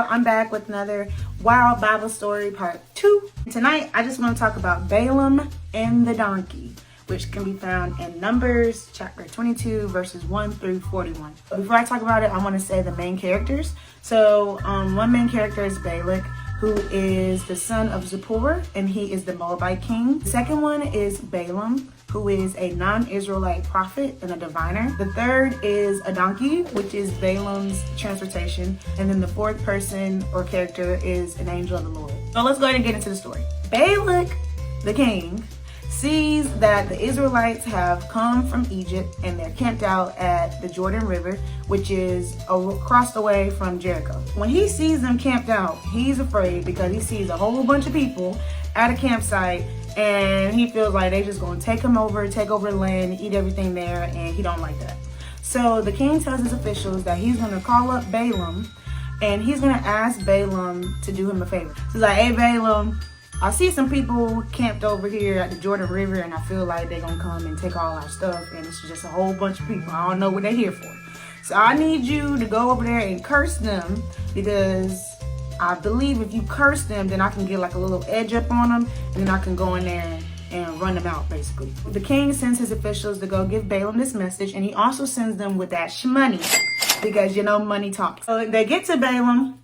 I'm back with another Wild Bible Story Part 2. Tonight, I just want to talk about Balaam and the donkey, which can be found in Numbers chapter 22, verses 1 through 41. But before I talk about it, I want to say the main characters. So one main character is Balak, who is the son of Zippor, and he is the Moabite king. The second one is Balaam, who is a non-Israelite prophet and a diviner. The third is a donkey, which is Balaam's transportation. And then the fourth person or character is an angel of the Lord. So let's go ahead and get into the story. Balak, the king, sees that the Israelites have come from Egypt and they're camped out at the Jordan River, which is across the way from Jericho. When he sees them camped out, he's afraid because he sees a whole bunch of people at a campsite, and he feels like they just gonna take over the land, eat everything there, and he don't like that. So the king tells his officials that he's gonna call up Balaam and he's gonna ask Balaam to do him a favor. So he's like, hey Balaam, I see some people camped over here at the Jordan River, and I feel like they're gonna come and take all our stuff, and it's just a whole bunch of people. I don't know what they're here for. So I need you to go over there and curse them, because I believe if you curse them, then I can get like a little edge up on them, and then I can go in there and run them out, basically. The king sends his officials to go give Balaam this message, and he also sends them with that shmoney, because you know money talks. So they get to Balaam,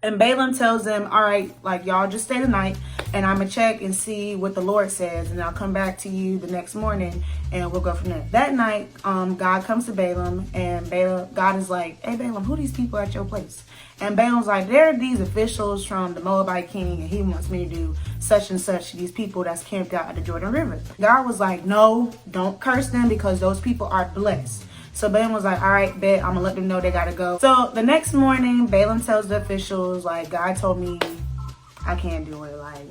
and Balaam tells them, all right, like y'all just stay the night, and I'm gonna check and see what the Lord says, and I'll come back to you the next morning, and we'll go from there. That night, God comes to Balaam, and God is like, hey Balaam, who are these people at your place? And Balaam's like, there are these officials from the Moabite king, and he wants me to do such and such to these people that's camped out at the Jordan River. God was like, no, don't curse them, because those people are blessed. So Balaam was like, all right, bet, I'm gonna let them know they gotta go. So the next morning, Balaam tells the officials, like, God told me I can't do it. Like,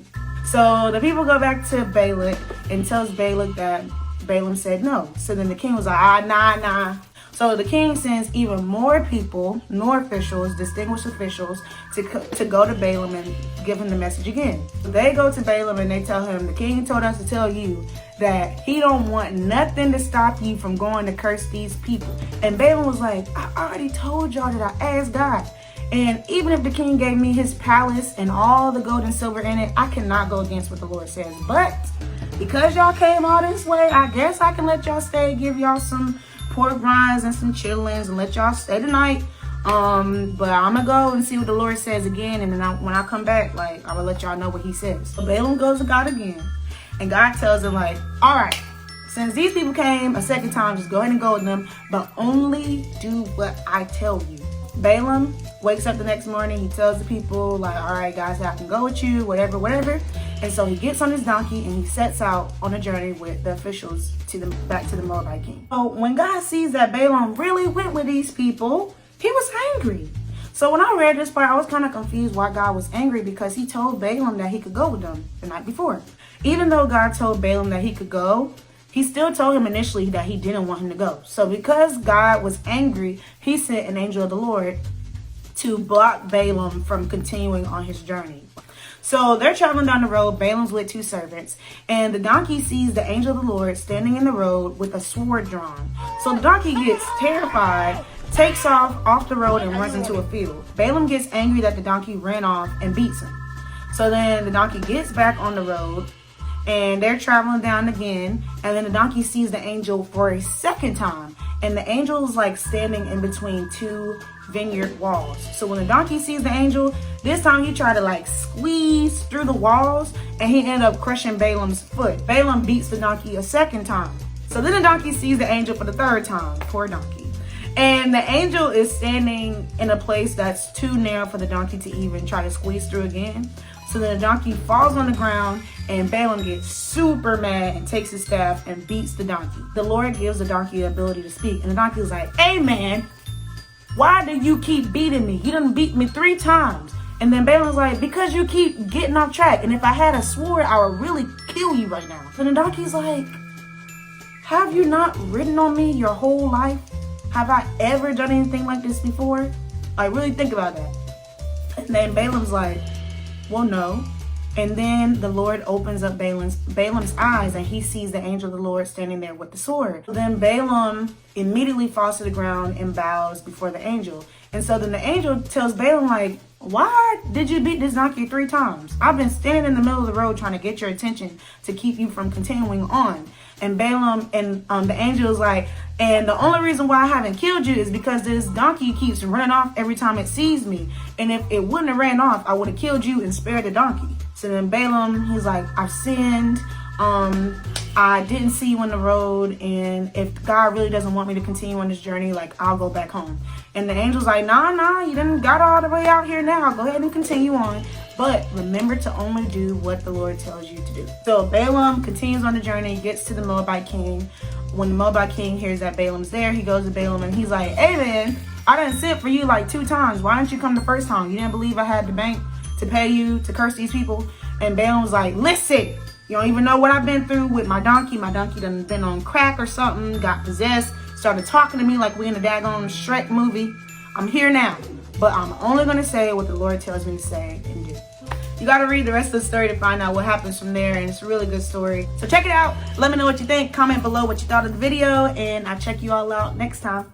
so the people go back to Balak and tells Balak that Balaam said no. So then the king was like, nah. So the king sends even more people, more officials, distinguished officials, to go to Balaam and give him the message again. So they go to Balaam and they tell him, the king told us to tell you that he don't want nothing to stop you from going to curse these people. And Balaam was like, I already told y'all that I asked God. And even if the king gave me his palace and all the gold and silver in it, I cannot go against what the Lord says. But because y'all came all this way, I guess I can let y'all stay, give y'all some pork rinds and some chitlins, and let y'all stay tonight. But I'm gonna go and see what the Lord says again, and then when I come back, like, I'm gonna let y'all know what he says. So Balaam goes to God again, and God tells him, like, all right, since these people came a second time, just go ahead and go with them, but only do what I tell you. Balaam wakes up the next morning, he tells the people, like, all right guys, I can go with you, whatever. And so he gets on his donkey and he sets out on a journey with the officials back to the Moabite king. So when God sees that Balaam really went with these people, he was angry. So when I read this part, I was kind of confused why God was angry, because he told Balaam that he could go with them the night before. Even though God told Balaam that he could go, he still told him initially that he didn't want him to go. So because God was angry, he sent an angel of the Lord to block Balaam from continuing on his journey. So they're traveling down the road. Balaam's with two servants, and the donkey sees the angel of the Lord standing in the road with a sword drawn. So the donkey gets terrified, takes off the road and runs into a field. Balaam gets angry that the donkey ran off and beats him. So then the donkey gets back on the road, and they're traveling down again, and then the donkey sees the angel for a second time, and the angel is like standing in between two vineyard walls. So when the donkey sees the angel, this time he tried to like squeeze through the walls, and he ended up crushing Balaam's foot. Balaam beats the donkey a second time. So then the donkey sees the angel for the third time. Poor donkey. And the angel is standing in a place that's too narrow for the donkey to even try to squeeze through again. So then the donkey falls on the ground, and Balaam gets super mad and takes his staff and beats the donkey. The Lord gives the donkey the ability to speak, and the donkey was like, hey man, why do you keep beating me? You done beat me 3 times. And then Balaam was like, because you keep getting off track, and if I had a sword, I would really kill you right now. And the donkey's like, have you not ridden on me your whole life? Have I ever done anything like this before? Like, really think about that. And then Balaam's like, well, no. And then the Lord opens up Balaam's eyes, and he sees the angel of the Lord standing there with the sword. Then Balaam immediately falls to the ground and bows before the angel. And so then the angel tells Balaam, like, why did you beat this donkey 3 times? I've been standing in the middle of the road trying to get your attention to keep you from continuing on. And Balaam and the angel is like, and the only reason why I haven't killed you is because this donkey keeps running off every time it sees me. And if it wouldn't have ran off, I would have killed you and spared the donkey. So then Balaam, he's like, I've sinned. I didn't see you on the road, and if God really doesn't want me to continue on this journey, like, I'll go back home. And the angel's like, nah, you done got all the way out here now. Go ahead and continue on. But remember to only do what the Lord tells you to do. So Balaam continues on the journey, gets to the Moabite king. When the Moabite king hears that Balaam's there, he goes to Balaam and he's like, hey man, I done sent for you like 2 times. Why didn't you come the first time? You didn't believe I had the bank to pay you to curse these people? And Balaam was like, listen, you don't even know what I've been through with my donkey. My donkey done been on crack or something, got possessed, started talking to me like we in a daggone Shrek movie. I'm here now, but I'm only gonna say what the Lord tells me to say and do. You gotta read the rest of the story to find out what happens from there, and it's a really good story. So check it out. Let me know what you think. Comment below what you thought of the video, and I'll check you all out next time.